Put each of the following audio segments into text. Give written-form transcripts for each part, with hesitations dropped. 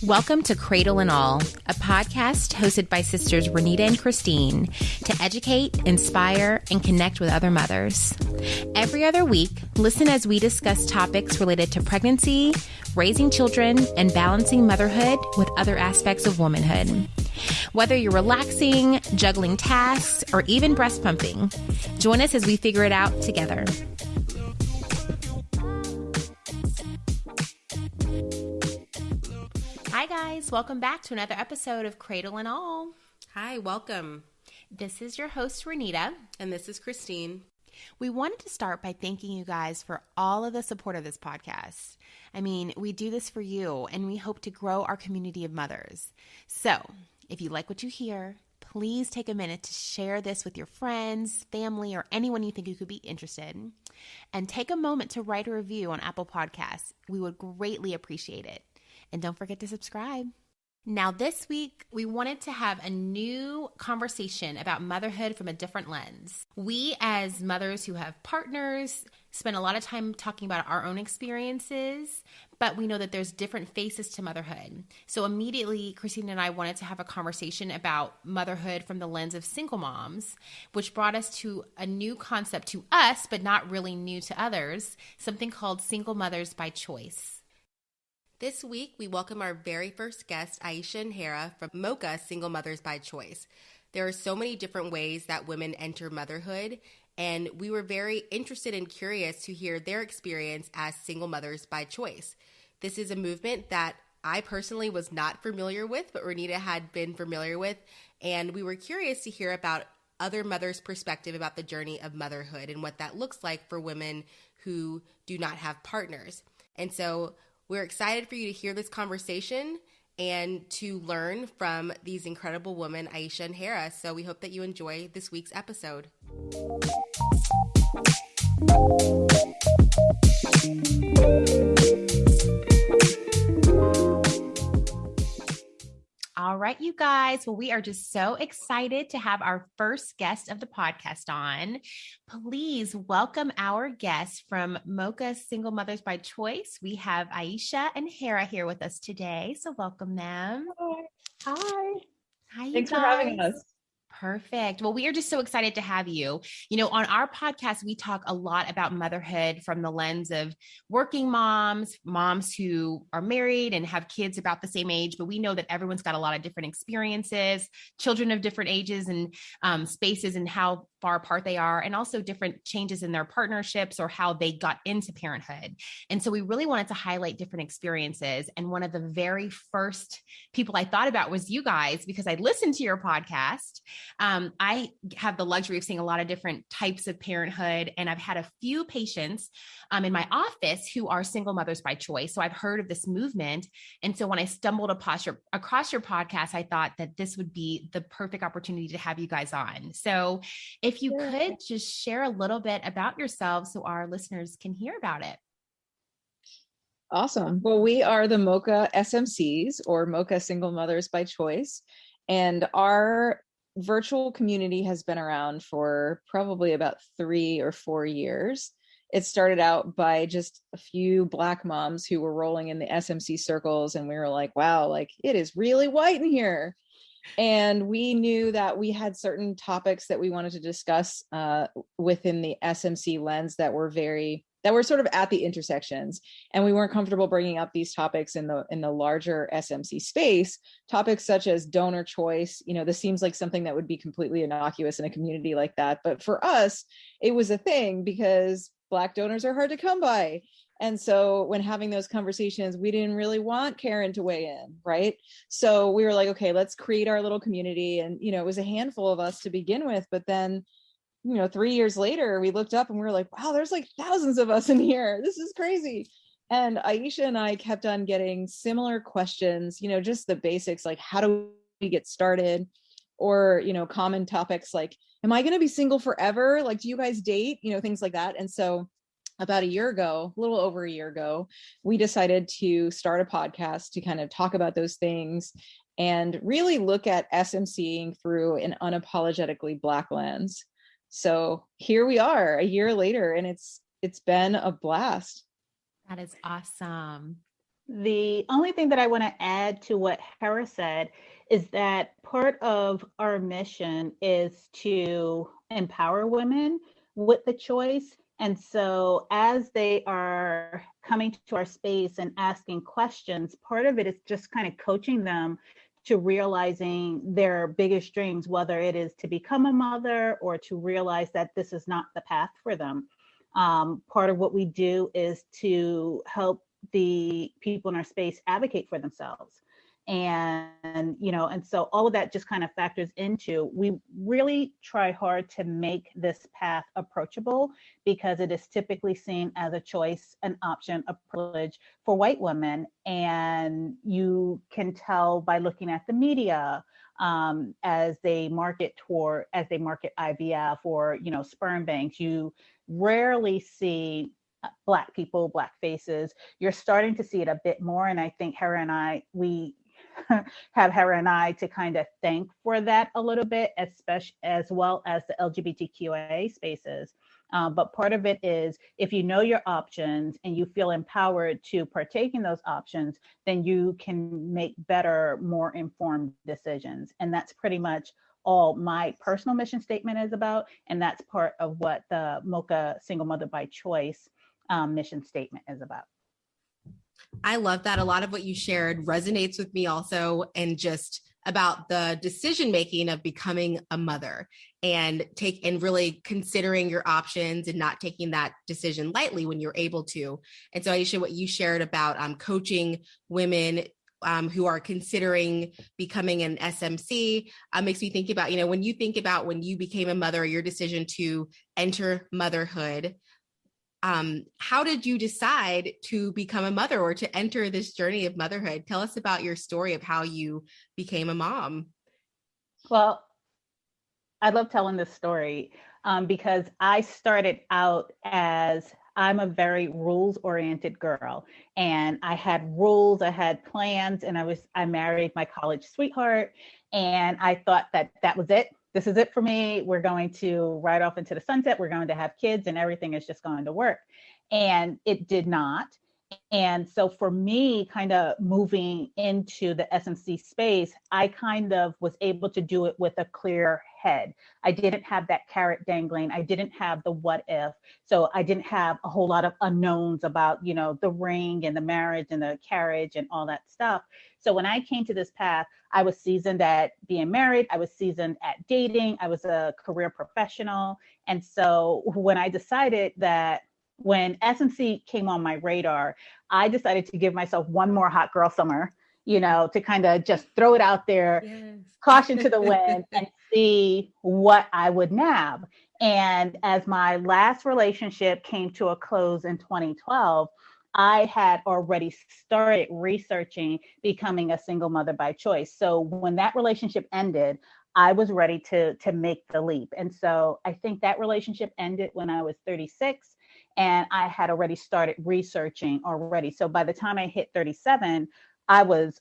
Welcome to Cradle and All, a podcast hosted by sisters Renita and Christine to educate, inspire, and connect with other mothers. Every other week, listen as we discuss topics related to pregnancy, raising children, and balancing motherhood with other aspects of womanhood. Whether you're relaxing, juggling tasks, or even breast pumping, join us as we figure it out together. Hi guys, welcome back to another episode of Cradle and All. Hi, welcome. This is your host, Renita. And this is Christine. We wanted to start by thanking you guys for all of the support of this podcast. I mean, we do this for you, and we hope to grow our community of mothers. So, if you like what you hear, please take a minute to share this with your friends, family, or anyone you think who could be interested. And take a moment to write a review on Apple Podcasts. We would greatly appreciate it. And don't forget to subscribe. Now, this week, we wanted to have a new conversation about motherhood from a different lens. We, as mothers who have partners, spend a lot of time talking about our own experiences, but we know that there's different faces to motherhood. So immediately, Christine and I wanted to have a conversation about motherhood from the lens of single moms, which brought us to a new concept to us, but not really new to others, something called Single Mothers by Choice. This week, we welcome our very first guest, Aisha and Hera from Mocha Single Mothers by Choice. There are so many different ways that women enter motherhood, and we were very interested and curious to hear their experience as single mothers by choice. This is a movement that I personally was not familiar with, but Renita had been familiar with, and we were curious to hear about other mothers' perspective about the journey of motherhood and what that looks like for women who do not have partners. And so we're excited for you to hear this conversation and to learn from these incredible women, Aisha and Hera. So we hope that you enjoy this week's episode. All right, you guys. Well, we are just so excited to have our first guest of the podcast on. Please welcome our guests from Mocha Single Mothers by Choice. We have Aisha and Hera here with us today. So welcome them. Hi. Hi, you Thanks guys. for having us. Perfect. Well, we are just so excited to have you. You know, on our podcast, we talk a lot about motherhood from the lens of working moms, moms who are married and have kids about the same age, but we know that everyone's got a lot of different experiences, children of different ages and spaces and how far apart they are, and also different changes in their partnerships or how they got into parenthood. And so we really wanted to highlight different experiences. And one of the very first people I thought about was you guys, because I listened to your podcast. I have the luxury of seeing a lot of different types of parenthood, and I've had a few patients in my office who are single mothers by choice. So I've heard of this movement. And so when I stumbled across your podcast, I thought that this would be the perfect opportunity to have you guys on. So if you could just share a little bit about yourselves so our listeners can hear about it. Awesome. Well, we are the Mocha SMCs, or Mocha Single Mothers by Choice. And our virtual community has been around for probably about 3 or 4 years. It started out by just a few Black moms who were rolling in the SMC circles. And we were like, wow, like it is really white in here. And we knew that we had certain topics that we wanted to discuss within the SMC lens that were sort of at the intersections, and we weren't comfortable bringing up these topics in the larger SMC space. Topics such as donor choice, this seems like something that would be completely innocuous in a community like that, but for us, it was a thing because Black donors are hard to come by. And so when having those conversations, we didn't really want Karen to weigh in, right? So we were like, okay, let's create our little community. And, it was a handful of us to begin with, but then 3 years later, we looked up and we were like, wow, there's like thousands of us in here. This is crazy. And Aisha and I kept on getting similar questions, just the basics, like how do we get started? Or, common topics like, am I going to be single forever? Like, do you guys date? Things like that. And so about a little over a year ago, we decided to start a podcast to kind of talk about those things and really look at SMCing through an unapologetically Black lens. So here we are a year later, and it's been a blast. That is awesome. The only thing that I want to add to what Hera said is that part of our mission is to empower women with the choice. And so, as they are coming to our space and asking questions, part of it is just kind of coaching them to realizing their biggest dreams, whether it is to become a mother or to realize that this is not the path for them. Part of what we do is to help the people in our space advocate for themselves. And so all of that just kind of factors into, we really try hard to make this path approachable because it is typically seen as a choice, an option, a privilege for white women. And you can tell by looking at the media, as they market IVF or, sperm banks, you rarely see Black people, Black faces. You're starting to see it a bit more. And I think we have Hera and I to kind of thank for that a little bit, especially as well as the LGBTQIA spaces. But part of it is if you know your options and you feel empowered to partake in those options, then you can make better, more informed decisions. And that's pretty much all my personal mission statement is about. And that's part of what the Mocha Single Mother by Choice mission statement is about. I love that. A lot of what you shared resonates with me also, and just about the decision making of becoming a mother and really considering your options and not taking that decision lightly when you're able to. And so, Aisha, what you shared about coaching women who are considering becoming an SMC makes me think about, when you think about when you became a mother, your decision to enter motherhood. How did you decide to become a mother or to enter this journey of motherhood? Tell us about your story of how you became a mom. Well, I love telling this story because I started out as I'm a very rules-oriented girl, and I had rules, I had plans, and I married my college sweetheart, and I thought that was it. This is it for me. We're going to ride off into the sunset. We're going to have kids and everything is just going to work. And it did not. And so for me, kind of moving into the SMC space, I kind of was able to do it with a clear head. I didn't have that carrot dangling. I didn't have the what if. So I didn't have a whole lot of unknowns about, the ring and the marriage and the carriage and all that stuff. So when I came to this path, I was seasoned at being married. I was seasoned at dating. I was a career professional. And so when I decided that when SMC came on my radar, I decided to give myself one more hot girl summer, to kind of just throw it out there, yes. Caution to the wind, and see what I would nab. And as my last relationship came to a close in 2012, I had already started researching becoming a single mother by choice. So when that relationship ended, I was ready to make the leap. And so I think that relationship ended when I was 36. And I had already started researching already. So by the time I hit 37, I was,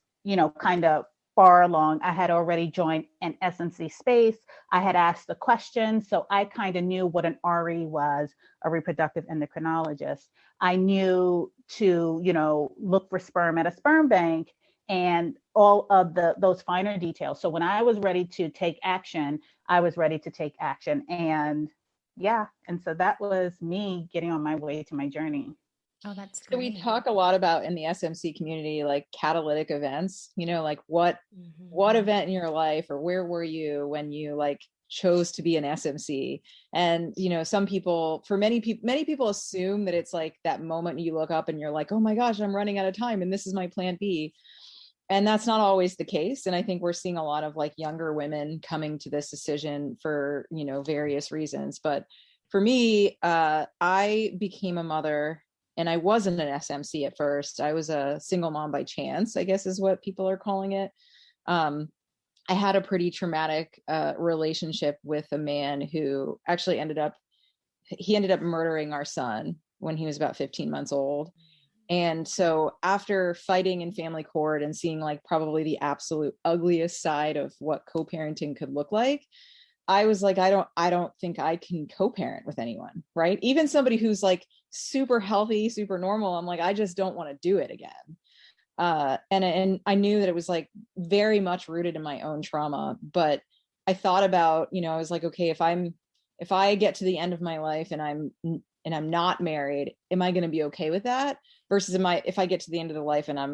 kind of far along. I had already joined an SMC space. I had asked the questions. So I kind of knew what an RE was, a reproductive endocrinologist. I knew to, look for sperm at a sperm bank and all of those finer details. So when I was ready to take action, I was ready to take action. And so that was me getting on my way to my journey. Oh, that's great. So we talk a lot about in the SMC community, like catalytic events, like what event in your life, or where were you when you chose to be an SMC? And, some people, many people assume that it's like that moment you look up and you're like, oh my gosh, I'm running out of time and this is my plan B. And that's not always the case. And I think we're seeing a lot of younger women coming to this decision for, various reasons. But for me, I became a mother, and I wasn't an SMC at first. I was a single mom by chance, I guess is what people are calling it. I had a pretty traumatic relationship with a man who actually ended up murdering our son when he was about 15 months old. And so after fighting in family court and seeing probably the absolute ugliest side of what co-parenting could look like, I was like, I don't think I can co-parent with anyone, right? Even somebody who's super healthy, super normal. I'm like, I just don't want to do it again. And I knew that it was like very much rooted in my own trauma. But I thought about, I was like, okay, if I get to the end of my life and I'm not married, am I going to be okay with that? Versus if I get to the end of the life and I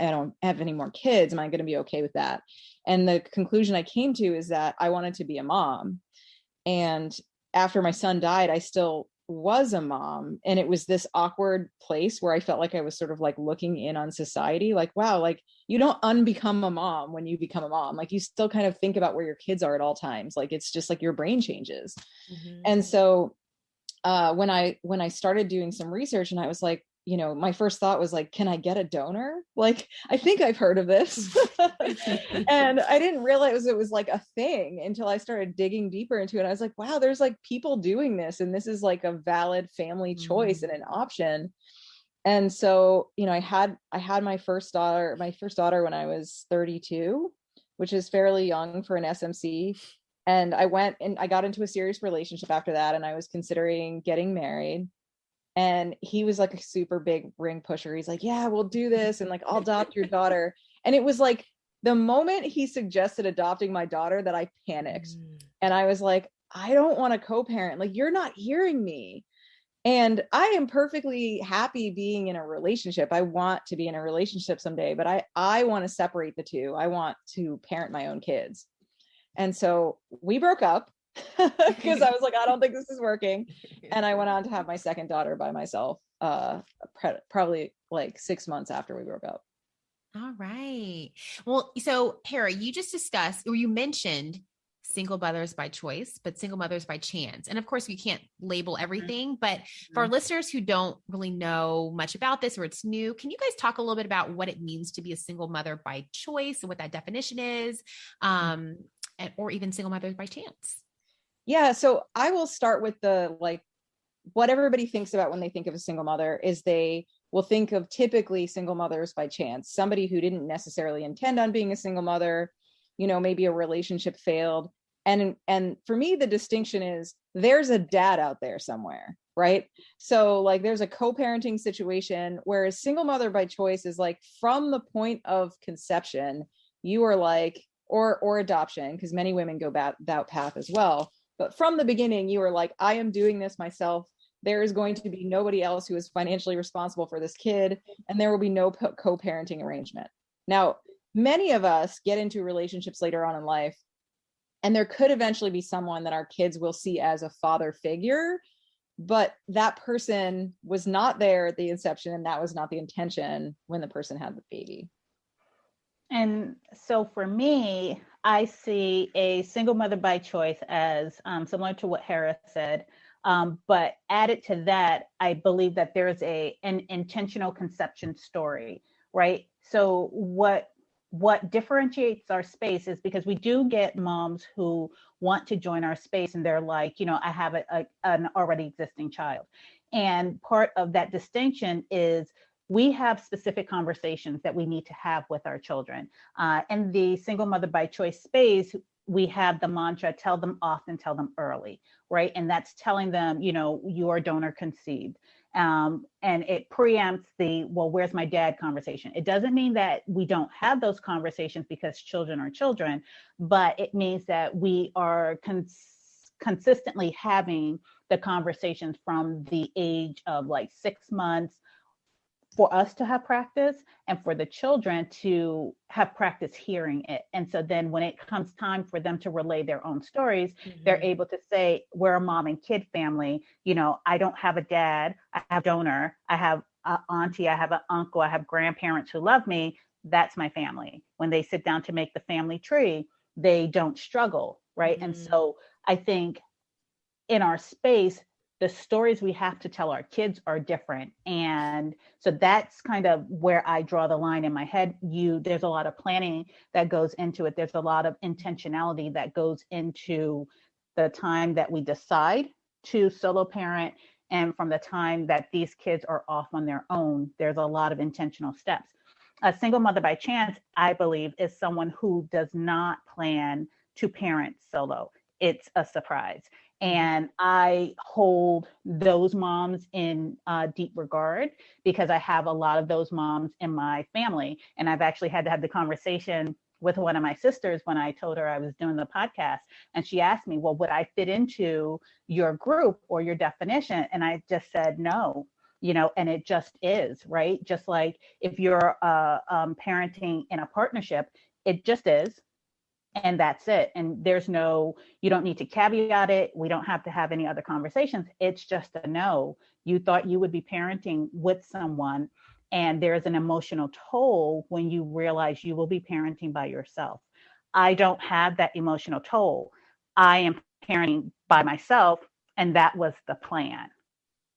don't have any more kids, am I going to be okay with that? And the conclusion I came to is that I wanted to be a mom. And after my son died, I still was a mom. And it was this awkward place where I felt like I was sort of like looking in on society, like, wow, like you don't unbecome a mom when you become a mom. Like you still kind of think about where your kids are at all times. Like it's just like your brain changes. Mm-hmm. And so when I started doing some research, and I was like, my first thought was like, can I get a donor? Like, I think I've heard of this. And I didn't realize it was like a thing until I started digging deeper into it. I was like, wow, there's like people doing this, and this is like a valid family choice and an option. And so, I had my first daughter when I was 32, which is fairly young for an SMC. And I went and I got into a serious relationship after that, and I was considering getting married. And he was like a super big ring pusher. He's like, yeah, we'll do this. And like, I'll adopt your daughter. And it was like the moment he suggested adopting my daughter that I panicked. And I was like, I don't want to co-parent. Like, you're not hearing me. And I am perfectly happy being in a relationship. I want to be in a relationship someday, but I want to separate the two. I want to parent my own kids. And so we broke up. Because I was like, I don't think this is working. And I went on to have my second daughter by myself, probably like 6 months after we broke up. All right. Well, so Hera, you just discussed, or you mentioned single mothers by choice, but single mothers by chance. And of course, we can't label everything, but for our listeners who don't really know much about this, or it's new, can you guys talk a little bit about what it means to be a single mother by choice and what that definition is, or even single mothers by chance? Yeah, so I will start with what everybody thinks about when they think of a single mother is they will think of typically single mothers by chance, somebody who didn't necessarily intend on being a single mother, maybe a relationship failed. And for me, the distinction is there's a dad out there somewhere, right? So like there's a co-parenting situation, whereas single mother by choice is like from the point of conception, you are like, or adoption, because many women go that path as well. But from the beginning, you were like, I am doing this myself. There is going to be nobody else who is financially responsible for this kid, and there will be no co-parenting arrangement. Now, many of us get into relationships later on in life, and there could eventually be someone that our kids will see as a father figure, but that person was not there at the inception, and that was not the intention when the person had the baby. And so for me, I see a single mother by choice as similar to what Hera said. But added to that, I believe that there's an intentional conception story, right? So what differentiates our space is because we do get moms who want to join our space and they're like, I have an already existing child. And part of that distinction is we have specific conversations that we need to have with our children. In the single mother by choice space, we have the mantra, tell them often, tell them early, right? And that's telling them, your donor conceived. And it preempts the, well, where's my dad conversation. It doesn't mean that we don't have those conversations because children are children, but it means that we are consistently having the conversations from the age of like 6 months, for us to have practice and for the children to have practice hearing it. And so then when it comes time for them to relay their own stories, they're able to say, we're a mom and kid family. I don't have a dad, I have a donor, I have an auntie, I have an uncle, I have grandparents who love me. That's my family. When they sit down to make the family tree, they don't struggle, right? And so I think in our space, the stories we have to tell our kids are different. And so that's kind of where I draw the line in my head. There's a lot of planning that goes into it. There's a lot of intentionality that goes into the time that we decide to solo parent. And from the time that these kids are off on their own, there's a lot of intentional steps. A single mother by chance, I believe, is someone who does not plan to parent solo. it's a surprise. And I hold those moms in deep regard because I have a lot of those moms in my family. And I've actually had to have the conversation with one of my sisters when I told her I was doing the podcast. And she asked me, well, would I fit into your group or your definition? And I just said, no, and it just is, right? Just like if you're parenting in a partnership, it just is. And that's it. And you don't need to caveat it. We don't have to have any other conversations. It's just a no. You thought you would be parenting with someone, and there's an emotional toll when you realize you will be parenting by yourself. I don't have that emotional toll. I am parenting by myself, and that was the plan.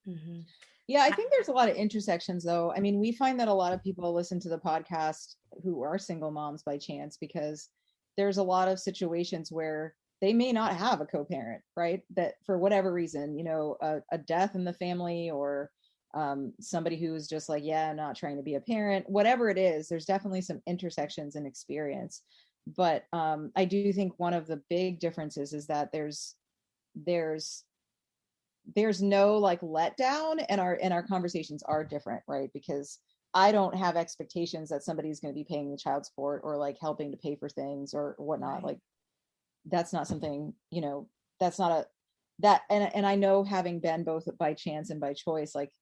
Mm-hmm. Yeah, I think there's a lot of intersections, though. I mean, we find that a lot of people listen to the podcast who are single moms by chance, because there's a lot of situations where they may not have a co-parent, right? That for whatever reason, a death in the family, or somebody who is just like, yeah, I'm not trying to be a parent, whatever it is, there's definitely some intersections in experience. But I do think one of the big differences is that there's no like letdown, and our conversations are different, right? Because I don't have expectations that somebody's going to be paying the child support or like helping to pay for things or whatnot. Right. Like that's not something, that's not and I know, having been both by chance and by choice, like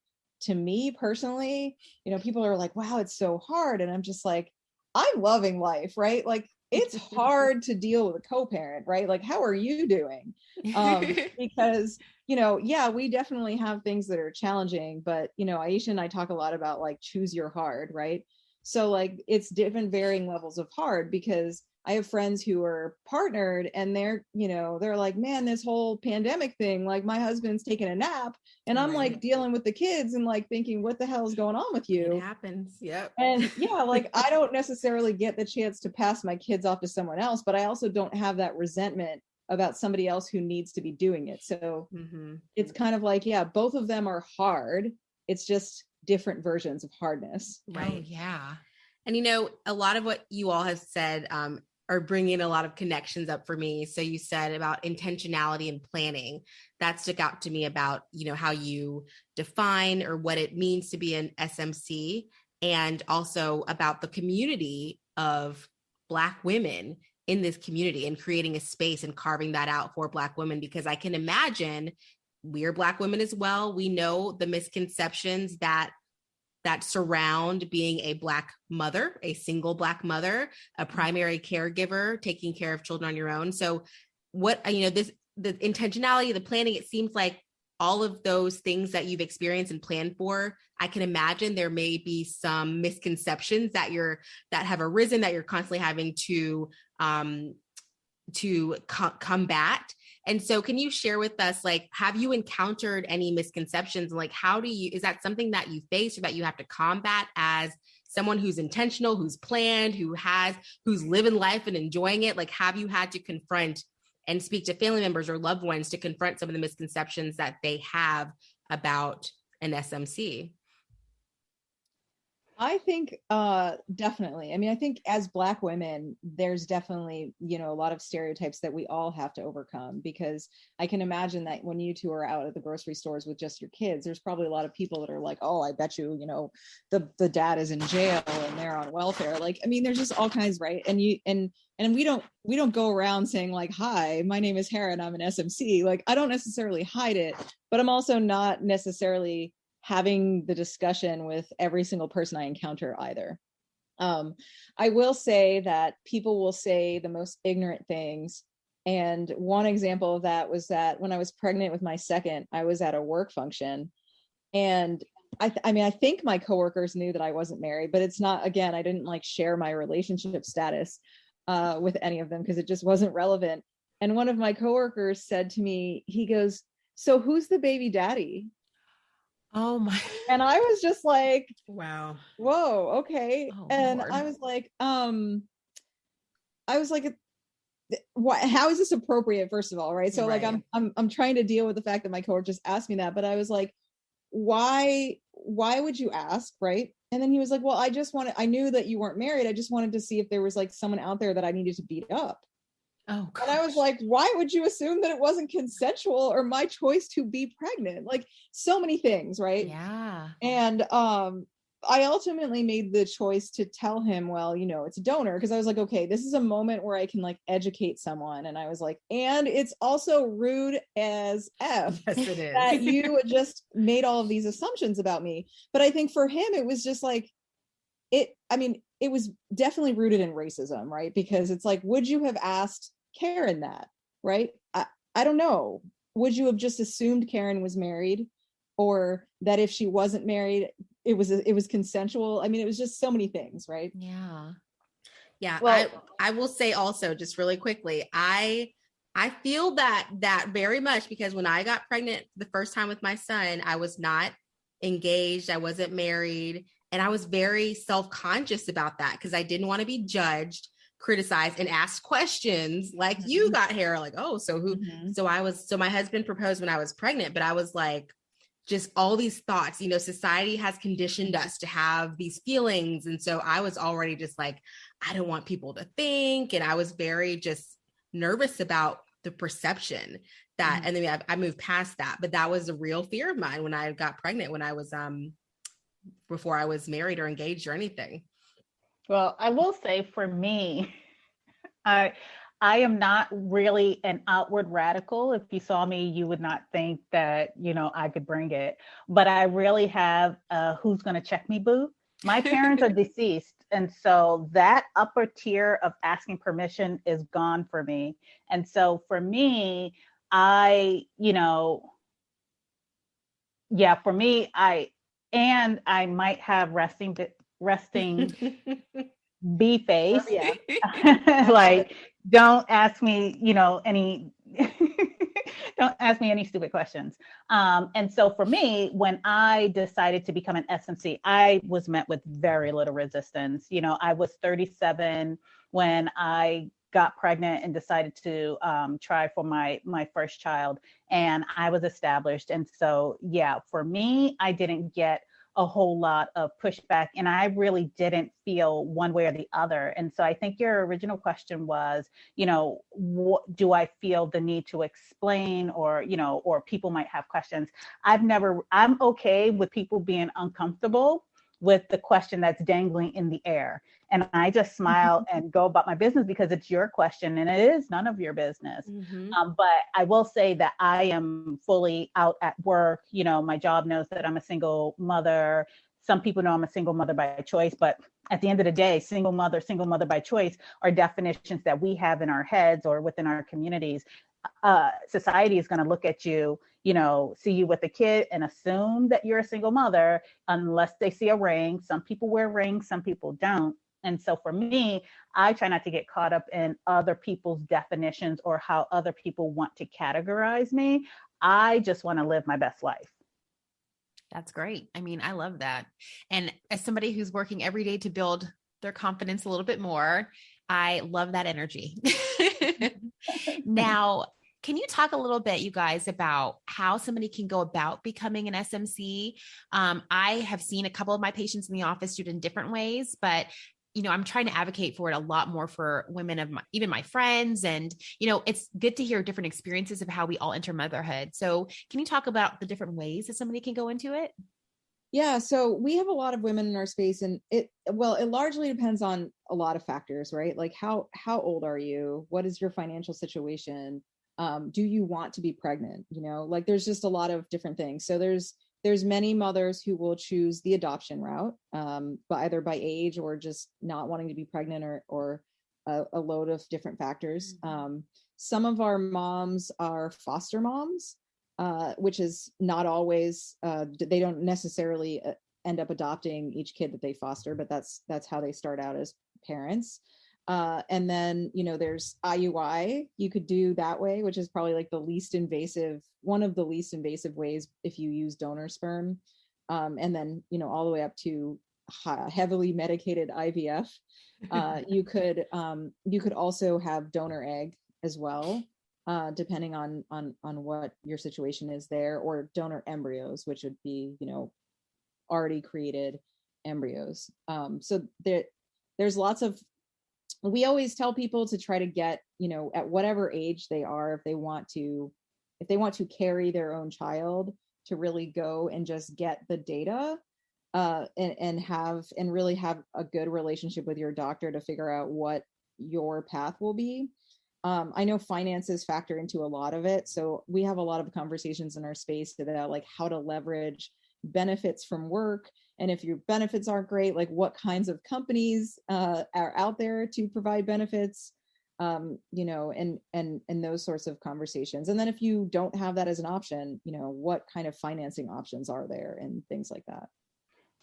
to me personally, people are like, wow, it's so hard. And I'm just like, I'm loving life, right? Like it's hard to deal with a co-parent, right? Like, how are you doing? Because yeah, we definitely have things that are challenging, but Aisha and I talk a lot about like choose your hard, right? So like it's different varying levels of hard, because I have friends who are partnered and they're like, man, this whole pandemic thing, like my husband's taking a nap and I'm like dealing with the kids and like thinking, what the hell is going on with you? It happens. Yep. And yeah, like I don't necessarily get the chance to pass my kids off to someone else, but I also don't have that resentment about somebody else who needs to be doing it. So it's kind of like, yeah, both of them are hard. It's just different versions of hardness. Right. Oh, yeah. And a lot of what you all have said are bringing a lot of connections up for me. So you said about intentionality and planning. That stuck out to me about, how you define or what it means to be an SMC, and also about the community of Black women in this community and creating a space and carving that out for Black women, because I can imagine we're Black women as well. We know the misconceptions that surround being a Black mother, a single Black mother, a primary caregiver, taking care of children on your own. So what, the intentionality, the planning, it seems like all of those things that you've experienced and planned for, I can imagine there may be some misconceptions that have arisen that you're constantly having to combat. And so can you share with us, like, have you encountered any misconceptions? Like, is that something that you face or that you have to combat as someone who's intentional, who's planned, who's living life and enjoying it? Like, have you had to confront and speak to family members or loved ones to confront some of the misconceptions that they have about an SMC? I think definitely. I mean, I think as Black women, there's definitely, a lot of stereotypes that we all have to overcome, because I can imagine that when you two are out at the grocery stores with just your kids, there's probably a lot of people that are like, oh, I bet you, the dad is in jail and they're on welfare. Like, I mean, there's just all kinds, right? And we don't go around saying like, hi, my name is Hera and I'm an SMC. Like, I don't necessarily hide it, but I'm also not necessarily having the discussion with every single person I encounter either. I will say that people will say the most ignorant things. And one example of that was that when I was pregnant with my second, I was at a work function. And I think my coworkers knew that I wasn't married, but it's not, again, I didn't like share my relationship status with any of them because it just wasn't relevant. And one of my coworkers said to me, he goes, so who's the baby daddy? Oh my. And I was just like, wow. Whoa, okay. Oh, and Lord. I was like, how is this appropriate, first of all, right? So right. like I'm trying to deal with the fact that my coworker just asked me that, but I was like, why would you ask, right? And then he was like, well, I knew that you weren't married. I just wanted to see if there was like someone out there that I needed to beat up. Oh, and I was like, why would you assume that it wasn't consensual or my choice to be pregnant? Like, so many things, right? yeah. And I ultimately made the choice to tell him, well, it's a donor, because I was like, okay, this is a moment where I can like educate someone. And I was like, and it's also rude as F Yes, it is. that you just made all of these assumptions about me. But I think for him, it was just like, it was definitely rooted in racism, right? Because it's like, would you have asked Karen that, right? I don't know. Would you have just assumed Karen was married, or that if she wasn't married, it was consensual? I mean, it was just so many things, right? Yeah. Yeah, Well, I will say also, just really quickly, I feel that very much, because when I got pregnant the first time with my son, I was not engaged, I wasn't married, and I was very self-conscious about that because I didn't want to be judged, criticized, and asked questions like you got, Hera, like, oh, so who? So my husband proposed when I was pregnant, but I was like, just all these thoughts, society has conditioned us to have these feelings. And so I was already just like, I don't want people to think. And I was very just nervous about the perception that, and then I moved past that, but that was a real fear of mine when I got pregnant, when I was, before I was married or engaged or anything. well, I will say for me, I I am not really an outward radical. If you saw me, you would not think that, I could bring it. But I really have a who's going to check me boo. My parents are deceased. And so that upper tier of asking permission is gone for me. And so for me, I, yeah, for me, I might have resting B face. Yeah. Like, don't ask me, any don't ask me any stupid questions. And so for me, when I decided to become an SMC, I was met with very little resistance. I was 37 when I got pregnant and decided to try for my first child, and I was established. And so, yeah, for me, I didn't get a whole lot of pushback, and I really didn't feel one way or the other. And so I think your original question was, what do I feel the need to explain, or or people might have questions. I'm okay with people being uncomfortable with the question that's dangling in the air, and I just smile and go about my business because it's your question and it is none of your business. But I will say that I am fully out at work. My job knows that I'm a single mother. Some people know I'm a single mother by choice, but at the end of the day, single mother by choice are definitions that we have in our heads or within our communities. Society is going to look at you, see you with a kid and assume that you're a single mother unless they see a ring. Some people wear rings, some people don't. And so for me, I try not to get caught up in other people's definitions or how other people want to categorize me. I just want to live my best life. That's great. I mean, I love that. And as somebody who's working every day to build their confidence a little bit more, I love that energy. Now, can you talk a little bit, you guys, about how somebody can go about becoming an SMC? I have seen a couple of my patients in the office do it in different ways, but I'm trying to advocate for it a lot more for women of even my friends. And, it's good to hear different experiences of how we all enter motherhood. So can you talk about the different ways that somebody can go into it? Yeah, so we have a lot of women in our space, and it largely depends on a lot of factors, right? Like how old are you? What is your financial situation? Do you want to be pregnant? Like there's just a lot of different things. So there's many mothers who will choose the adoption route, but either by age or just not wanting to be pregnant, or a load of different factors. Some of our moms are foster moms, which is not always, they don't necessarily end up adopting each kid that they foster, but that's how they start out as parents. And then, there's IUI, you could do that way, which is probably like one of the least invasive ways if you use donor sperm. And then, all the way up to heavily medicated IVF. You could also have donor egg as well, depending on what your situation is there, or donor embryos, which would be, already created embryos. So there's lots of we always tell people to try to get, at whatever age they are, if they want to carry their own child, to really go and just get the data, and really have a good relationship with your doctor to figure out what your path will be. I know finances factor into a lot of it. So we have a lot of conversations in our space about like how to leverage benefits from work. And if your benefits aren't great, like what kinds of companies are out there to provide benefits, and those sorts of conversations. And then if you don't have that as an option, what kind of financing options are there and things like that.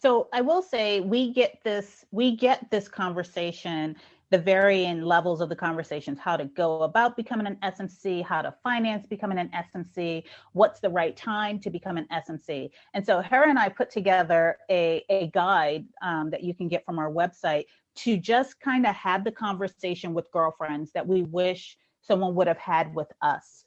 So I will say we get this conversation, the varying levels of the conversations, how to go about becoming an SMC, how to finance becoming an SMC, what's the right time to become an SMC. And so Hera and I put together a guide that you can get from our website to just kind of have the conversation with girlfriends that we wish someone would have had with us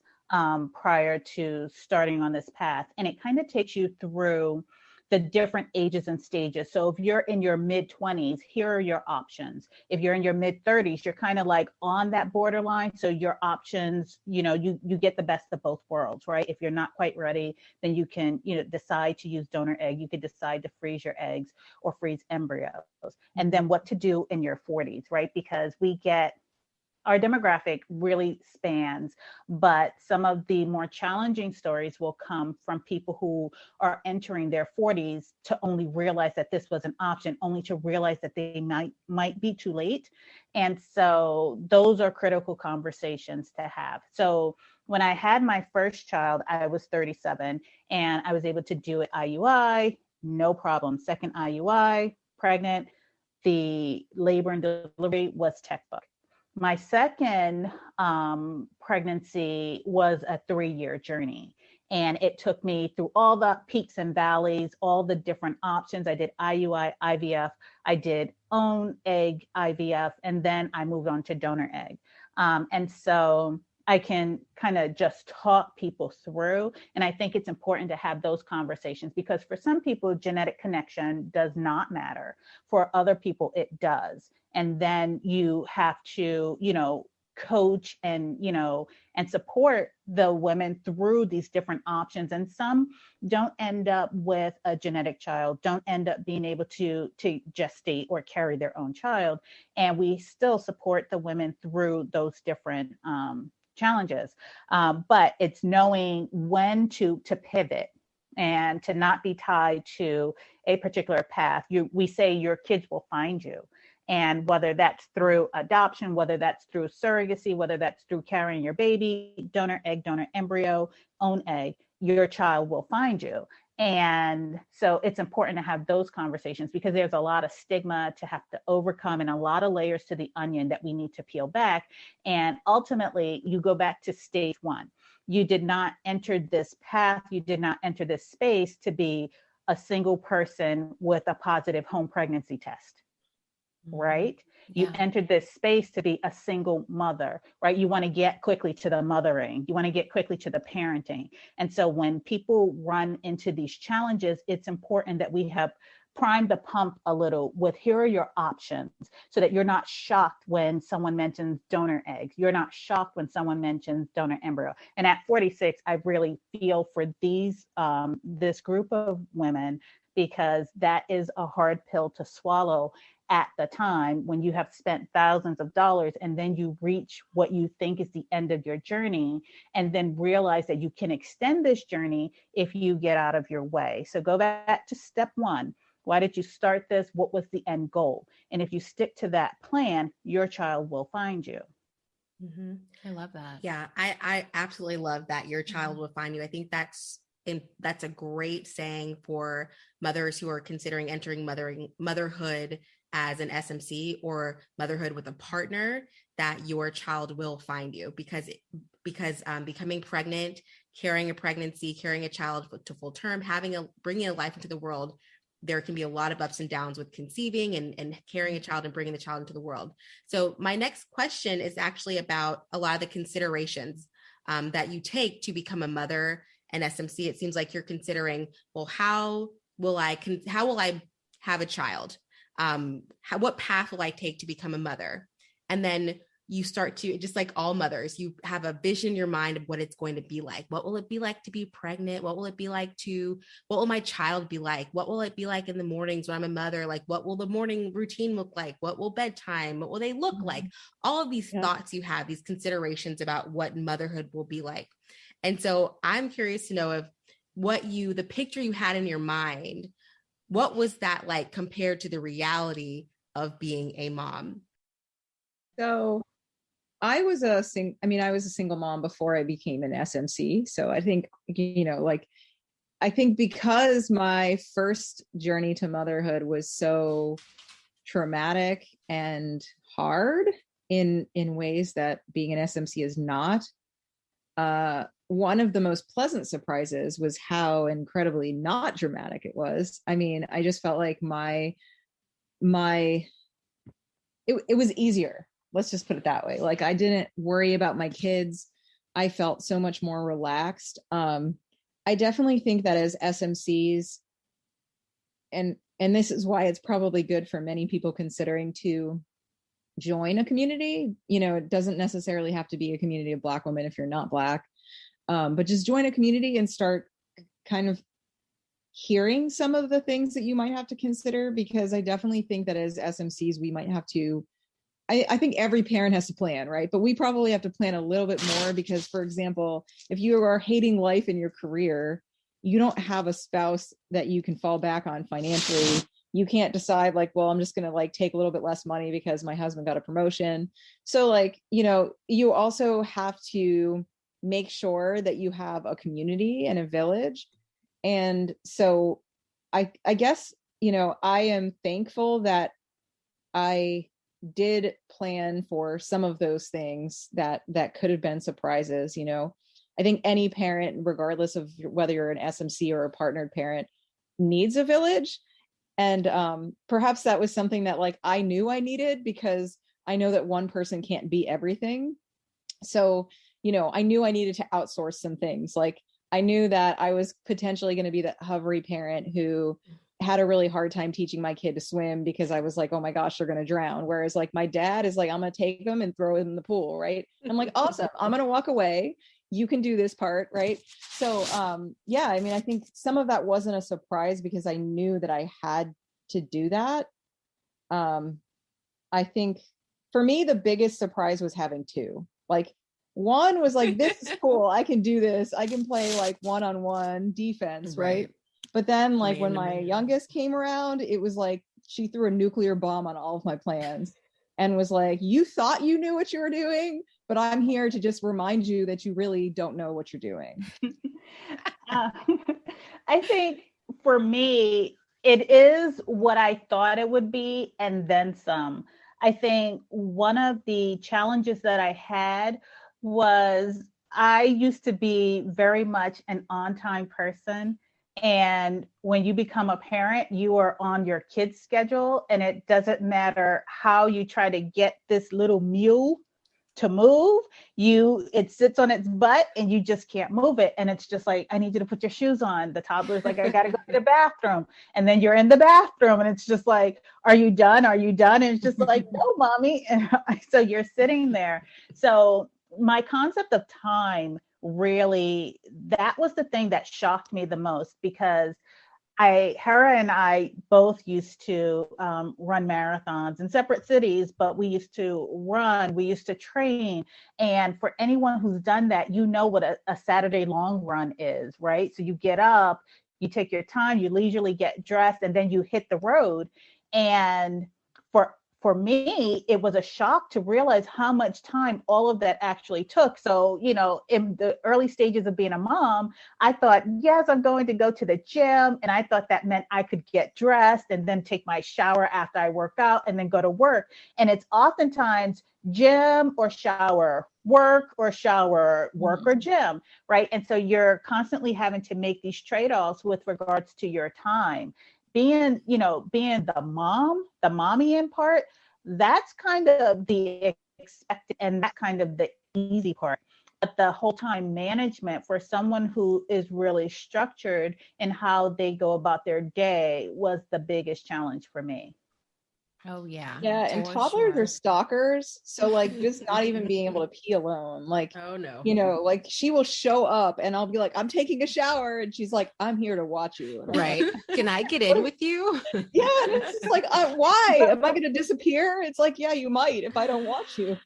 prior to starting on this path. And it kind of takes you through the different ages and stages. So if you're in your mid-20s, here are your options. If you're in your mid-30s, you're kind of like on that borderline. So your options, you get the best of both worlds, right? If you're not quite ready, then you can, decide to use donor egg. You could decide to freeze your eggs or freeze embryos. And then what to do in your 40s, right? Because our demographic really spans, but some of the more challenging stories will come from people who are entering their 40s to only realize that this was an option, only to realize that they might be too late. And so those are critical conversations to have. So when I had my first child, I was 37 and I was able to do it IUI, no problem. Second IUI, pregnant, the labor and delivery was textbook. My second pregnancy was a 3-year journey, and it took me through all the peaks and valleys, all the different options. I did IUI, IVF, I did own egg IVF, and then I moved on to donor egg. And so I can kind of just talk people through. And I think it's important to have those conversations because for some people, genetic connection does not matter. For other people, it does. And then you have to, coach and, and support the women through these different options. And some don't end up with a genetic child, don't end up being able to gestate or carry their own child. And we still support the women through those different challenges. But it's knowing when to pivot and to not be tied to a particular path. We say your kids will find you. And whether that's through adoption, whether that's through surrogacy, whether that's through carrying your baby, donor egg, donor embryo, own egg, your child will find you. And so it's important to have those conversations because there's a lot of stigma to have to overcome and a lot of layers to the onion that we need to peel back. And ultimately, you go back to stage one. You did not enter this path. You did not enter this space to be a single person with a positive home pregnancy test. Right? Yeah. You entered this space to be a single mother, right? You want to get quickly to the mothering. You want to get quickly to the parenting. And so when people run into these challenges, it's important that we have primed the pump a little with here are your options so that you're not shocked when someone mentions donor eggs. You're not shocked when someone mentions donor embryo. And at 46, I really feel for this group of women because that is a hard pill to swallow at the time when you have spent thousands of dollars and then you reach what you think is the end of your journey and then realize that you can extend this journey if you get out of your way. So go back to step one. Why did you start this? What was the end goal? And if you stick to that plan, your child will find you. Mm-hmm. I love that. Yeah, I absolutely love that your child will find you. I think that's a great saying for mothers who are considering entering motherhood as an SMC or motherhood with a partner, that your child will find you because becoming pregnant, carrying a pregnancy, carrying a child to full term, bringing a life into the world, there can be a lot of ups and downs with conceiving and carrying a child and bringing the child into the world. So my next question is actually about a lot of the considerations that you take to become a mother and SMC. It seems like you're considering, well, how will I have a child? What path will I take to become a mother? And then you start to, just like all mothers, you have a vision in your mind of what it's going to be like. What will it be like to be pregnant? What will it be like what will my child be like? What will it be like in the mornings when I'm a mother? Like, what will the morning routine look like? What will bedtime? What will they look like? All of these thoughts you have, these considerations about what motherhood will be like. And so I'm curious to know if the picture you had in your mind, what was that like compared to the reality of being a mom? So I was a single mom before I became an SMC. So I think, I think because my first journey to motherhood was so traumatic and hard in ways that being an SMC is not, one of the most pleasant surprises was how incredibly not dramatic it was. I mean, I just felt like it was easier. Let's just put it that way. Like, I didn't worry about my kids. I felt so much more relaxed. I definitely think that as SMCs, and this is why it's probably good for many people considering to join a community. It doesn't necessarily have to be a community of Black women if you're not Black, but just join a community and start kind of hearing some of the things that you might have to consider, because I definitely think that as SMCs, we might have to, I think every parent has to plan, right? But we probably have to plan a little bit more because, for example, if you are hating life in your career, you don't have a spouse that you can fall back on financially. You can't decide like, well, I'm just going to like take a little bit less money because my husband got a promotion. So like, you also have to make sure that you have a community and a village. And so I guess, I am thankful that I did plan for some of those things that could have been surprises. I think any parent, regardless of whether you're an SMC or a partnered parent, needs a village. And perhaps that was something that like I knew I needed, because I know that one person can't be everything. So, I knew I needed to outsource some things. Like, I knew that I was potentially going to be that hovery parent who had a really hard time teaching my kid to swim because I was like, oh my gosh, they're going to drown. Whereas like my dad is like, I'm going to take them and throw them in the pool. Right. I'm like, awesome. I'm going to walk away. You can do this part. Right. So, yeah, I mean, I think some of that wasn't a surprise because I knew that I had to do that. I think for me, the biggest surprise was having two. Like, one was like, this is cool. I can do this. I can play like one-on-one defense. Right. But then like when my youngest came around, it was like she threw a nuclear bomb on all of my plans and was like, you thought you knew what you were doing, but I'm here to just remind you that you really don't know what you're doing. I think for me, it is what I thought it would be and then some. I think one of the challenges that I had was I used to be very much an on-time person. And when you become a parent, you are on your kid's schedule, and it doesn't matter how you try to get this little mule to move, it sits on its butt and you just can't move it. And it's just like, I need you to put your shoes on. The toddler's like, I gotta go to the bathroom. And then you're in the bathroom and it's just like, are you done? Are you done? And it's just like, no, mommy. And so you're sitting there. So my concept of time, really, that was the thing that shocked me the most, because Hera and I both used to run marathons in separate cities, but we used to train. And for anyone who's done that, what a Saturday long run is, right? So you get up, you take your time, you leisurely get dressed, and then you hit the road. And for me, it was a shock to realize how much time all of that actually took. So, in the early stages of being a mom, I thought, yes, I'm going to go to the gym. And I thought that meant I could get dressed and then take my shower after I work out and then go to work. And it's oftentimes gym or shower, work or shower, work or gym, right? And so you're constantly having to make these trade-offs with regards to your time. Being the mommy in part, that's kind of the expected and that's kind of the easy part. But the whole time management for someone who is really structured in how they go about their day was the biggest challenge for me. Oh yeah. Yeah, and For toddlers are sure. stalkers. So like just not even being able to pee alone. Like, Oh no. you know, like she will show up and I'll be like, I'm taking a shower. And she's like, I'm here to watch you. And I'm Right. like, Can I get in with you? yeah. And it's just like, why? Am I going to disappear? It's like, yeah, you might if I don't watch you.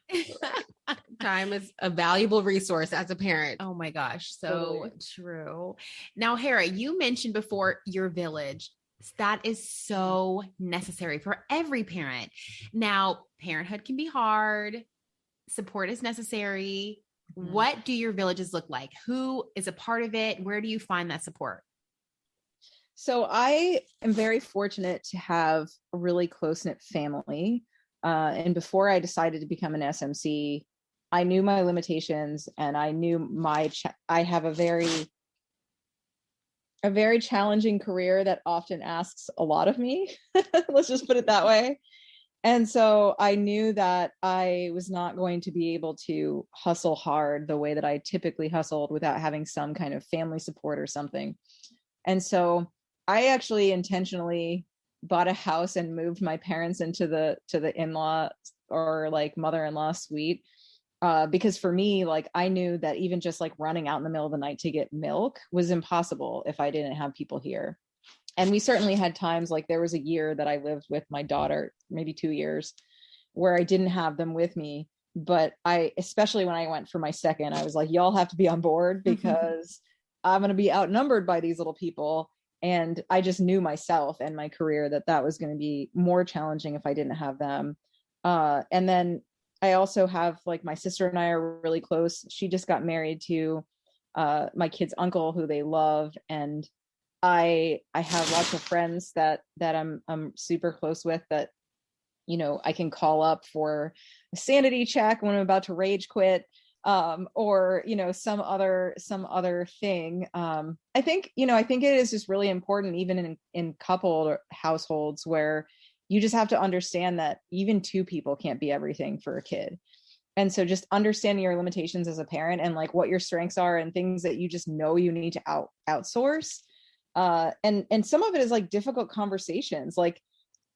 Time is a valuable resource as a parent. Oh my gosh, so Totally. true. Now, Hera, you mentioned before your village. That is so necessary for every parent. Now, parenthood can be hard, support is necessary. Mhm. What do your villages look like? Who is a part of it? Where do you find that support? So I am very fortunate to have a really close-knit family. And before I decided to become an SMC, I knew my limitations and I knew I have a very challenging career that often asks a lot of me. Let's just put it that way. And so I knew that I was not going to be able to hustle hard the way that I typically hustled without having some kind of family support or something. And so I actually intentionally bought a house and moved my parents into the in-law or like mother-in-law suite. Because for me, like I knew that even just like running out in the middle of the night to get milk was impossible if I didn't have people here. And we certainly had times, like there was a year that I lived with my daughter, maybe 2 years, where I didn't have them with me. But especially when I went for my second, I was like, y'all have to be on board because I'm going to be outnumbered by these little people. And I just knew myself and my career that was going to be more challenging if I didn't have them. And then I also have like my sister and I are really close. She just got married to my kid's uncle who they love. And I have lots of friends that I'm super close with that, you know, I can call up for a sanity check when I'm about to rage quit, or, you know, some other thing. I think it is just really important, even in coupled households where you just have to understand that even two people can't be everything for a kid. And so just understanding your limitations as a parent and like what your strengths are and things that you just know you need to outsource. And some of it is like difficult conversations. Like,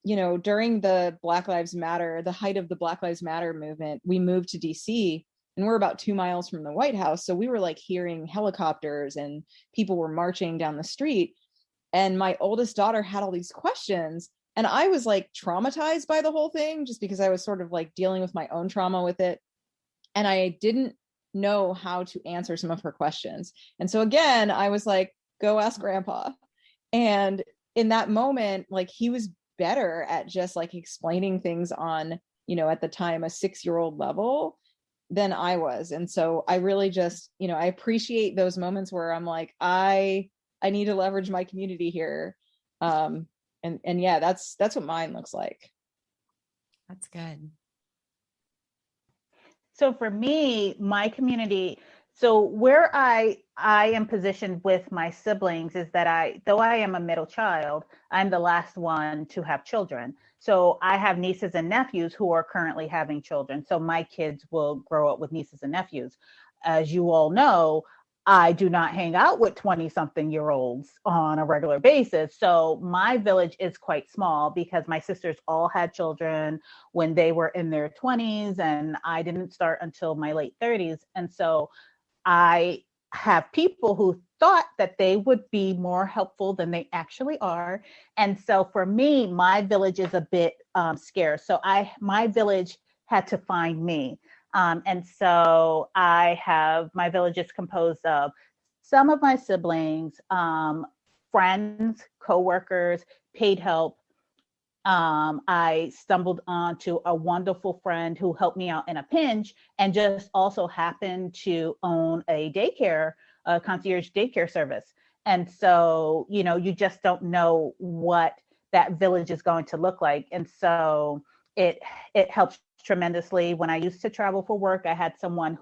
you know, during the height of the Black Lives Matter movement, we moved to DC and we're about 2 miles from the White House. So we were like hearing helicopters and people were marching down the street. And my oldest daughter had all these questions. And I was like traumatized by the whole thing just because I was sort of like dealing with my own trauma with it. And I didn't know how to answer some of her questions. And so again, I was like, go ask grandpa. And in that moment, like he was better at just like explaining things on, you know, at the time, a 6-year-old level than I was. And so I really just, you know, I appreciate those moments where I'm like, I need to leverage my community here. And yeah, that's what mine looks like. That's good. So for me, my community, so where I am positioned with my siblings is that though I am a middle child, I'm the last one to have children. So I have nieces and nephews who are currently having children. So my kids will grow up with nieces and nephews. As you all know, I do not hang out with 20-something-year-olds on a regular basis. So my village is quite small because my sisters all had children when they were in their 20s, and I didn't start until my late 30s. And so I have people who thought that they would be more helpful than they actually are. And so for me, my village is a bit scarce. So my village had to find me. And so my village is composed of some of my siblings, friends, coworkers, paid help. I stumbled onto a wonderful friend who helped me out in a pinch and just also happened to own a concierge daycare service. And so, you know, you just don't know what that village is going to look like. And so it helps tremendously. When I used to travel for work, I had someone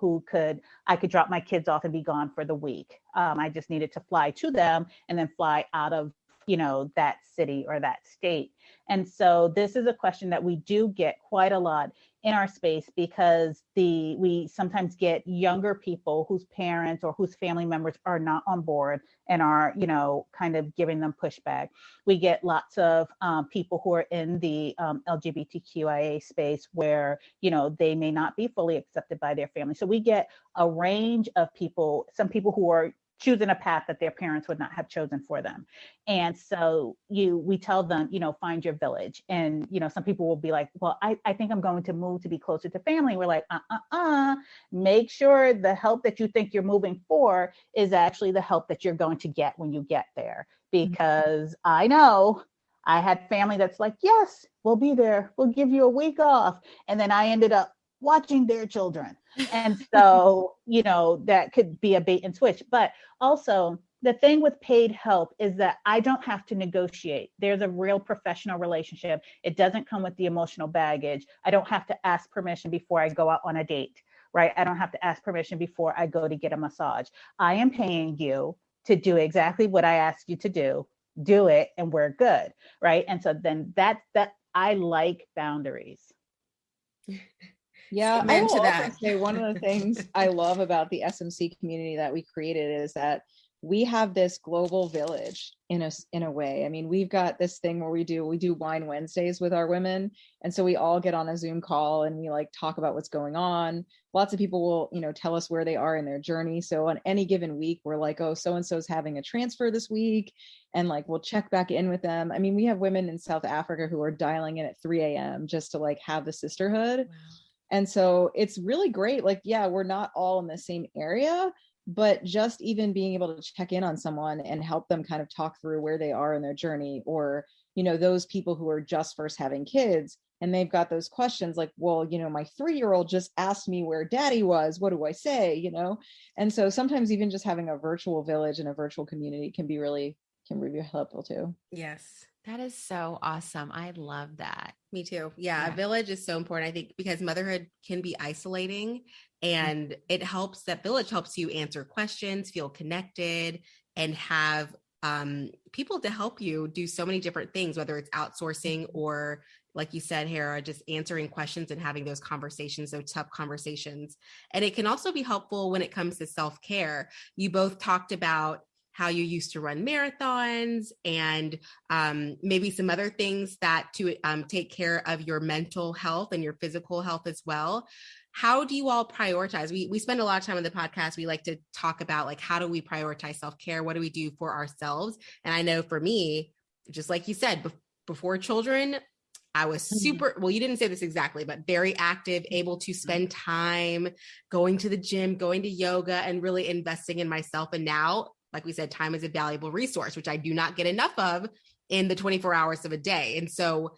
I could drop my kids off and be gone for the week. I just needed to fly to them and then fly out of, you know, that city or that state. And so this is a question that we do get quite a lot. in our space because we sometimes get younger people whose parents or whose family members are not on board and are, you know, kind of giving them pushback. We get lots of people who are in the LGBTQIA space where, you know, they may not be fully accepted by their family. So we get a range of people, some people who are choosing a path that their parents would not have chosen for them. And so we tell them, you know, find your village. And, you know, some people will be like, well, I think I'm going to move to be closer to family. We're like, make sure the help that you think you're moving for is actually the help that you're going to get when you get there. Because I know I had family that's like, yes, we'll be there. We'll give you a week off. And then I ended up watching their children. And so, you know, that could be a bait and switch. But also the thing with paid help is that I don't have to negotiate. There's a real professional relationship. It doesn't come with the emotional baggage. I don't have to ask permission before I go out on a date, right? I don't have to ask permission before I go to get a massage. I am paying you to do exactly what I asked you to do it, and we're good, right? And so then that I like boundaries. Yeah, I will also say one of the things I love about the SMC community that we created is that we have this global village in a way. I mean, we've got this thing where we do wine Wednesdays with our women. And so we all get on a Zoom call and we like talk about what's going on. Lots of people will, you know, tell us where they are in their journey. So on any given week, we're like, oh, so-and-so's having a transfer this week. And like, we'll check back in with them. I mean, we have women in South Africa who are dialing in at 3 a.m. just to like have the sisterhood. Wow. And so it's really great. Like, yeah, we're not all in the same area, but just even being able to check in on someone and help them kind of talk through where they are in their journey, or, you know, those people who are just first having kids and they've got those questions like, well, you know, my 3-year-old just asked me where daddy was. What do I say? You know? And so sometimes even just having a virtual village and a virtual community can be really helpful too. Yes. That is so awesome. I love that. Me too. Yeah. A village is so important, I think, because motherhood can be isolating, and it helps, that village helps you answer questions, feel connected, and have people to help you do so many different things, whether it's outsourcing or, like you said, Hera, just answering questions and having those conversations, those tough conversations. And it can also be helpful when it comes to self-care. You both talked about how you used to run marathons and maybe some other things that to take care of your mental health and your physical health as well. How do you all prioritize? We spend a lot of time on the podcast. We like to talk about like, how do we prioritize self-care? What do we do for ourselves? And I know for me, just like you said, before children, I was super, well, you didn't say this exactly, but very active, able to spend time going to the gym, going to yoga, and really investing in myself. And now, like we said, time is a valuable resource, which I do not get enough of in the 24 hours of a day. And so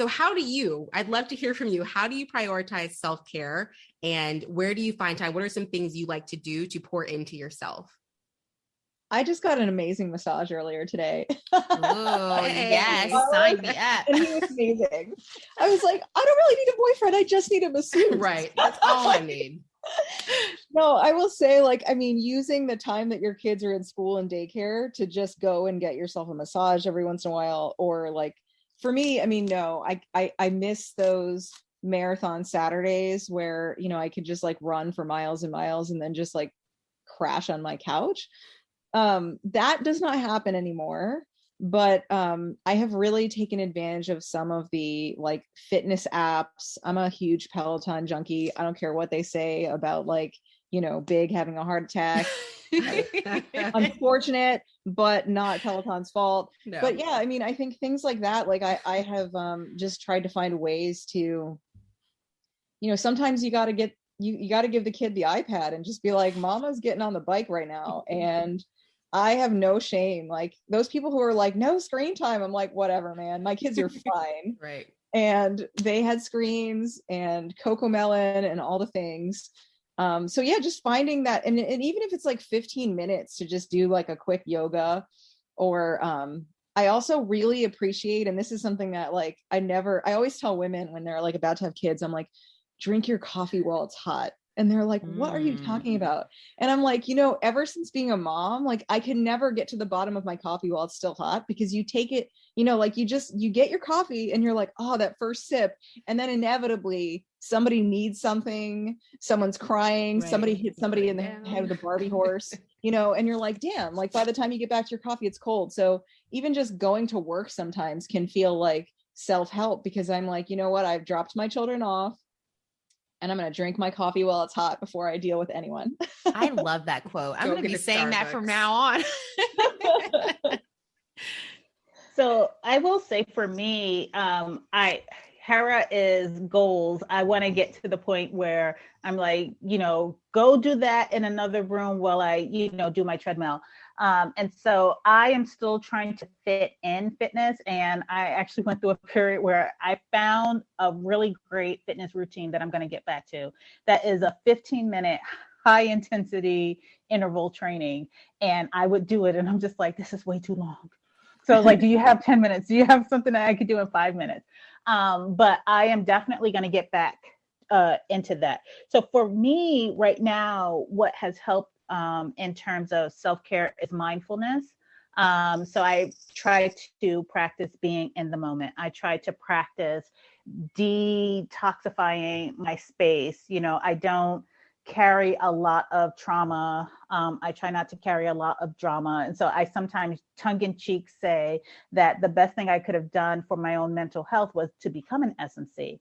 how do you, I'd love to hear from you. How do you prioritize self-care, and where do you find time? What are some things you like to do to pour into yourself? I just got an amazing massage earlier today. Oh, yes. Sign me up. And he was amazing. I was like, I don't really need a boyfriend. I just need a masseuse. Right. That's all I need. No, I will say, like, I mean, using the time that your kids are in school and daycare to just go and get yourself a massage every once in a while, or like, for me, I mean, no, I miss those marathon Saturdays where, you know, I could just like run for miles and miles and then just like crash on my couch. That does not happen anymore. But I have really taken advantage of some of the like fitness apps. I'm a huge Peloton junkie. I don't care what they say about like, you know, Big having a heart attack. Unfortunate, but not Peloton's fault. No. But yeah, I mean, I think things like that, like I have just tried to find ways to, you know, sometimes you got to get, you got to give the kid the iPad and just be like, mama's getting on the bike right now. And I have no shame. Like those people who are like, no screen time. I'm like, whatever, man, my kids are fine. Right. And they had screens and Cocomelon and all the things. So yeah, just finding that. And even if it's like 15 minutes to just do like a quick yoga, or I also really appreciate, and this is something that like, I always tell women when they're like about to have kids, I'm like, drink your coffee while it's hot. And they're like, what are you talking about? And I'm like, ever since being a mom, like I can never get to the bottom of my coffee while it's still hot, because you take it, like you get your coffee and you're like, oh, that first sip. And then inevitably somebody needs something, someone's crying, Right. somebody hits somebody in the head with a Barbie horse, and you're like, damn, like by the time you get back to your coffee, it's cold. So even just going to work sometimes can feel like self-help, because I'm like, you know what, I've dropped my children off, and I'm going to drink my coffee while it's hot before I deal with anyone. I love that quote. I'm going to be saying that from now on. So I will say for me, Hera is goals. I want to get to the point where I'm like, go do that in another room while I, do my treadmill. And so I am still trying to fit in fitness. And I actually went through a period where I found a really great fitness routine that I'm going to get back to. That is a 15-minute high intensity interval training. And I would do it. And I'm just like, this is way too long. So I was like, do you have 10 minutes? Do you have something that I could do in 5 minutes? But I am definitely going to get back into that. So for me right now, what has helped in terms of self-care is mindfulness. So I try to practice being in the moment. I try to practice detoxifying my space. I don't carry a lot of trauma. I try not to carry a lot of drama. And so I sometimes tongue-in-cheek say that the best thing I could have done for my own mental health was to become an SMC,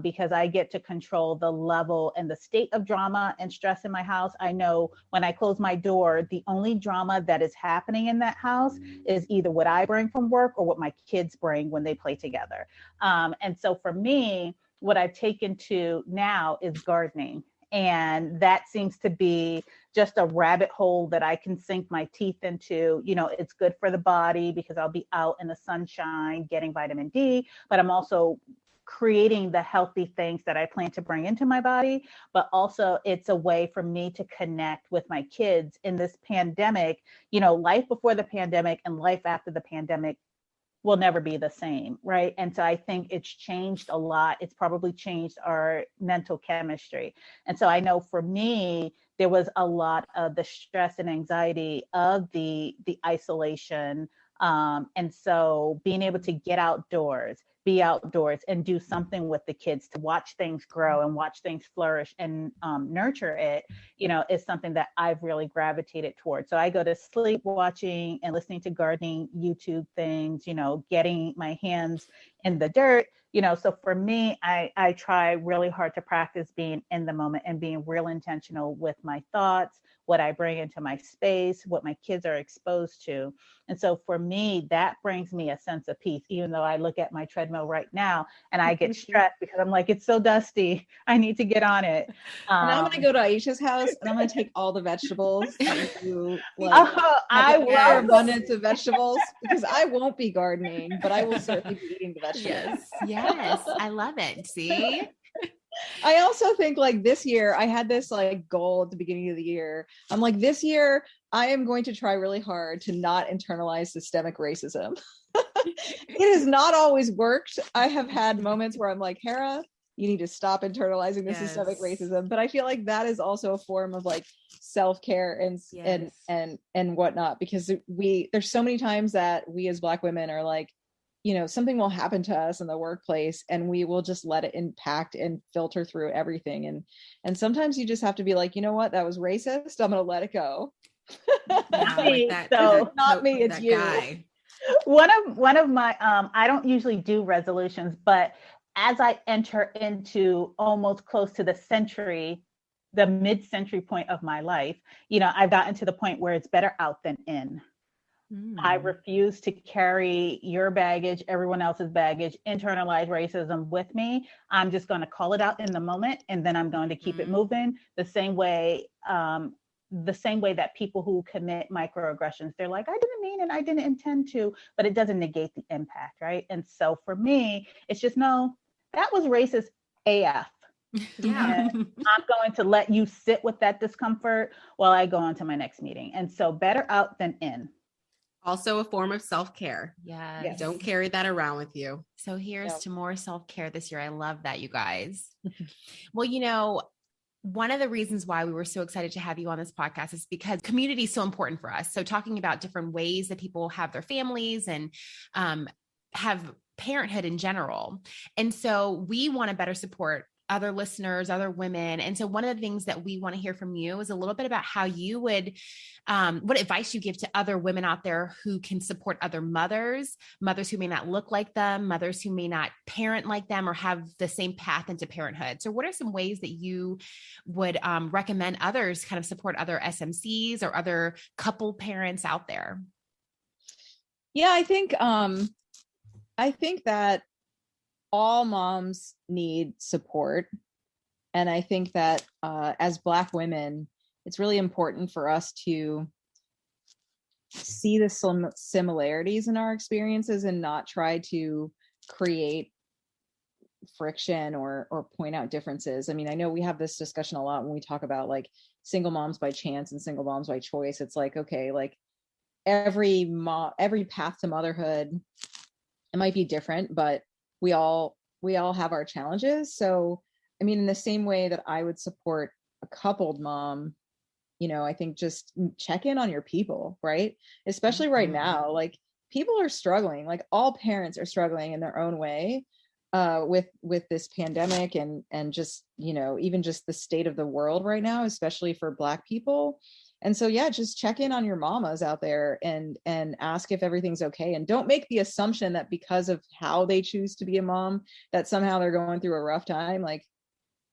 because I get to control the level and the state of drama and stress in my house. I know when I close my door, the only drama that is happening in that house is either what I bring from work or what my kids bring when they play together. And so for me, what I've taken to now is gardening. And that seems to be just a rabbit hole that I can sink my teeth into. It's good for the body because I'll be out in the sunshine getting vitamin D, but I'm also creating the healthy things that I plan to bring into my body. But also it's a way for me to connect with my kids in this pandemic. Life before the pandemic and life after the pandemic will never be the same, right? And so I think it's changed a lot. It's probably changed our mental chemistry. And so I know for me, there was a lot of the stress and anxiety of the isolation. And so being able to get outdoors, be outdoors and do something with the kids, to watch things grow and watch things flourish and nurture it, is something that I've really gravitated towards. So I go to sleep watching and listening to gardening YouTube things, getting my hands in the dirt, so for me, I try really hard to practice being in the moment and being real intentional with my thoughts, what I bring into my space, what my kids are exposed to. And so for me, that brings me a sense of peace, even though I look at my treadmill right now and I get stressed because I'm like, it's so dusty. I need to get on it. And I'm going to go to Aisha's house and I'm going to take all the vegetables and do I will abundance of vegetables, because I won't be gardening, but I will certainly be eating the vegetables. Yes. I love it. See? I also think this year I had this goal at the beginning of the year. I'm like, this year I am going to try really hard to not internalize systemic racism. It has not always worked. I have had moments where I'm like, Hera, you need to stop internalizing the systemic racism. But I feel like that is also a form of self-care and whatnot, because there's so many times that we as Black women are something will happen to us in the workplace and we will just let it impact and filter through everything. And sometimes you just have to be like, you know what, that was racist. I'm going to let it go. Not me, it's you. Guy. One of my, I don't usually do resolutions, but as I enter into almost close to the mid-century point of my life, I've gotten to the point where it's better out than in. I refuse to carry your baggage, everyone else's baggage, internalize racism with me. I'm just going to call it out in the moment, and then I'm going to keep it moving. The same way that people who commit microaggressions, they're like, I didn't mean it, I didn't intend to, but it doesn't negate the impact, right? And so for me, it's just, no, that was racist AF. Yeah. I'm going to let you sit with that discomfort while I go on to my next meeting. And so better out than in. Also a form of self-care. Yes. Don't carry that around with you. So here's to more self-care this year. I love that, you guys. Well, One of the reasons why we were so excited to have you on this podcast is because community is so important for us. So talking about different ways that people have their families and have parenthood in general. And so we want to better support other listeners, other women. And so one of the things that we want to hear from you is a little bit about how you would, what advice you give to other women out there who can support other mothers, mothers who may not look like them, mothers who may not parent like them or have the same path into parenthood. So what are some ways that you would recommend others kind of support other SMCs or other couple parents out there? Yeah, I think that all moms need support. And I think that as Black women, it's really important for us to see the similarities in our experiences and not try to create friction or point out differences. I mean, I know we have this discussion a lot when we talk about like single moms by chance and single moms by choice. It's like, okay, like every path to motherhood, it might be different, but we all have our challenges. So, I mean, in the same way that I would support a coupled mom, you know, I think just check in on your people, right? Especially right now, like people are struggling, like all parents are struggling in their own way with this pandemic and just, you know, even just the state of the world right now, especially for Black people. And so, yeah, just check in on your mamas out there and ask if everything's okay. And don't make the assumption that because of how they choose to be a mom, that somehow they're going through a rough time. Like,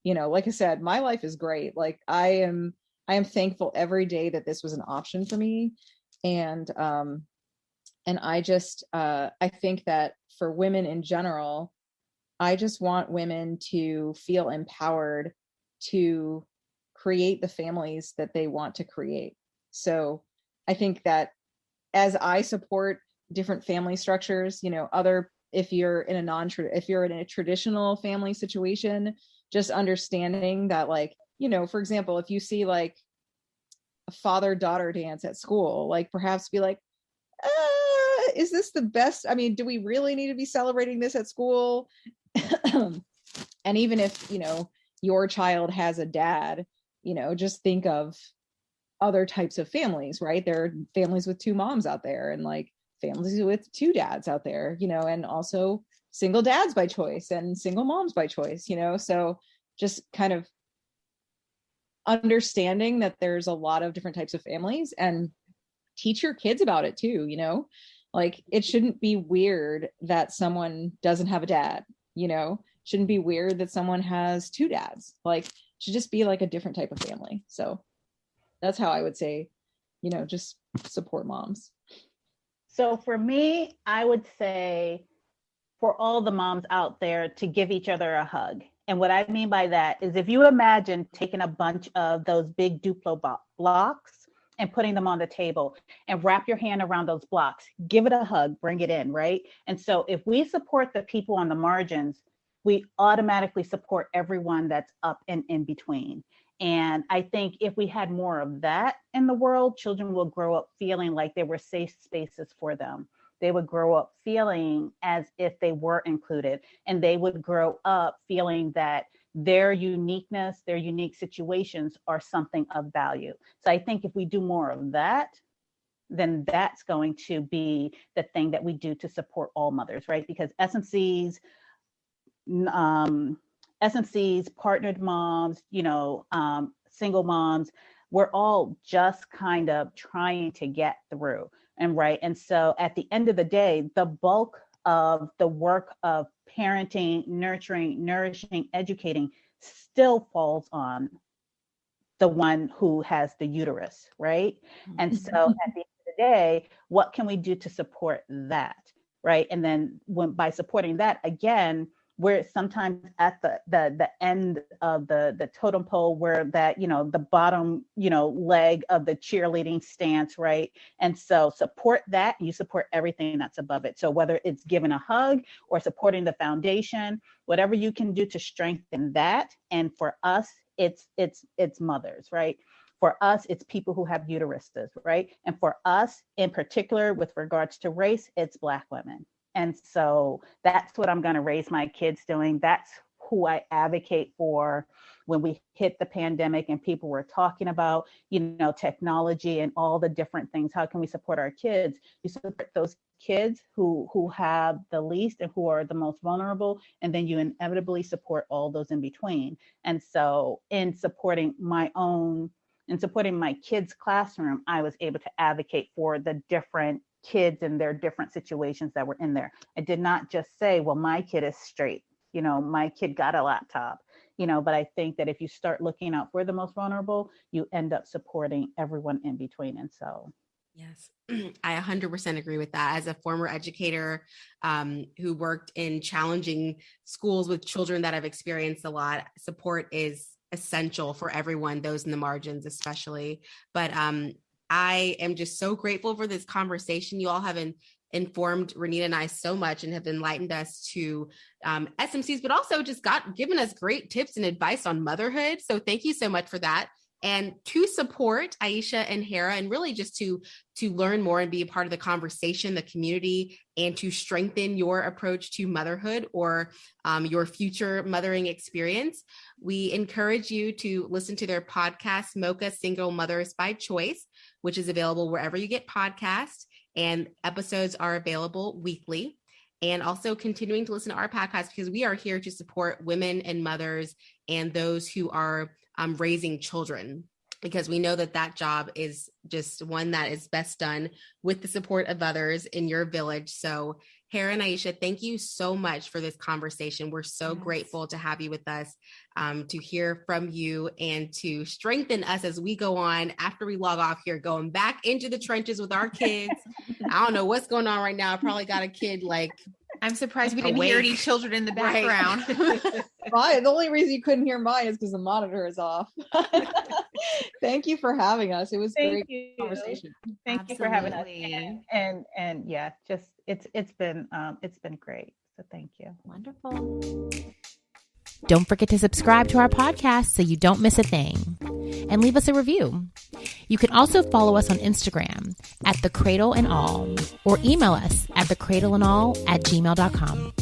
you know, like I said, my life is great. Like I am thankful every day that this was an option for me. And I just, I think that for women in general, I just want women to feel empowered to create the families that they want to create. So I think that as I support different family structures, you know, if you're in a traditional family situation, just understanding that, like, you know, for example, if you see like a father-daughter dance at school, like perhaps be like, is this the best? I mean, do we really need to be celebrating this at school? And even if, you know, your child has a dad, you know, just think of other types of families, right? There are families with two moms out there and like families with two dads out there, you know, and also single dads by choice and single moms by choice, you know? So just kind of understanding that there's a lot of different types of families and teach your kids about it too, you know? Like it shouldn't be weird that someone doesn't have a dad, you know? Shouldn't be weird that someone has two dads. Like should just be like a different type of family. So that's how I would say, you know, just support moms. So for me, I would say for all the moms out there to give each other a hug. And what I mean by that is if you imagine taking a bunch of those big Duplo blocks and putting them on the table and wrap your hand around those blocks, give it a hug, bring it in, right? And so if we support the people on the margins, we automatically support everyone that's up and in between. And I think if we had more of that in the world, children will grow up feeling like there were safe spaces for them. They would grow up feeling as if they were included, and they would grow up feeling that their uniqueness, their unique situations are something of value. So I think if we do more of that, then that's going to be the thing that we do to support all mothers, right? Because SMCs, partnered moms, you know, single moms, we're all just kind of trying to get through. And right. And so at the end of the day, the bulk of the work of parenting, nurturing, nourishing, educating still falls on the one who has the uterus, right? And so at the end of the day, what can we do to support that, right? And then by supporting that, again, we're sometimes at the end of the totem pole where that, you know, the bottom, you know, leg of the cheerleading stance, right? And so support that, you support everything that's above it. So whether it's giving a hug or supporting the foundation, whatever you can do to strengthen that. And for us, it's mothers, right? For us, it's people who have uteruses, right? And for us in particular, with regards to race, it's Black women. And so that's what I'm going to raise my kids doing. That's who I advocate for when we hit the pandemic and people were talking about, technology and all the different things. How can we support our kids? You support those kids who have the least and who are the most vulnerable, and then you inevitably support all those in between. And so in supporting my kids' classroom, I was able to advocate for the different kids and their different situations that were in there. I did not just say, well, my kid is straight, my kid got a laptop, but I think that if you start looking out for the most vulnerable, you end up supporting everyone in between. And so yes, I 100% agree with that. As a former educator who worked in challenging schools with children that have experienced a lot, support is essential for everyone, those in the margins especially. But I am just so grateful for this conversation. You all have informed Renita and I so much and have enlightened us to SMCs, but also just given us great tips and advice on motherhood. So thank you so much for that. And to support Aisha and Hera, and really just to learn more and be a part of the conversation, the community, and to strengthen your approach to motherhood or your future mothering experience, we encourage you to listen to their podcast, Mocha Single Mothers by Choice, which is available wherever you get podcasts, and episodes are available weekly. And also continuing to listen to our podcast, because we are here to support women and mothers and those who are raising children, because we know that job is just one that is best done with the support of others in your village. So Hera and Aisha, thank you so much for this conversation. We're so grateful to have you with us, to hear from you and to strengthen us as we go on after we log off here, going back into the trenches with our kids. I don't know what's going on right now. I probably got a kid I'm surprised we didn't hear any children in the background. Right. The only reason you couldn't hear mine is because the monitor is off. Thank you for having us. It was a great conversation. Thank you for having us. And yeah, just it's been great. So thank you. Wonderful. Don't forget to subscribe to our podcast so you don't miss a thing, and leave us a review. You can also follow us on Instagram at The Cradle and All, or email us at thecradleandall@gmail.com.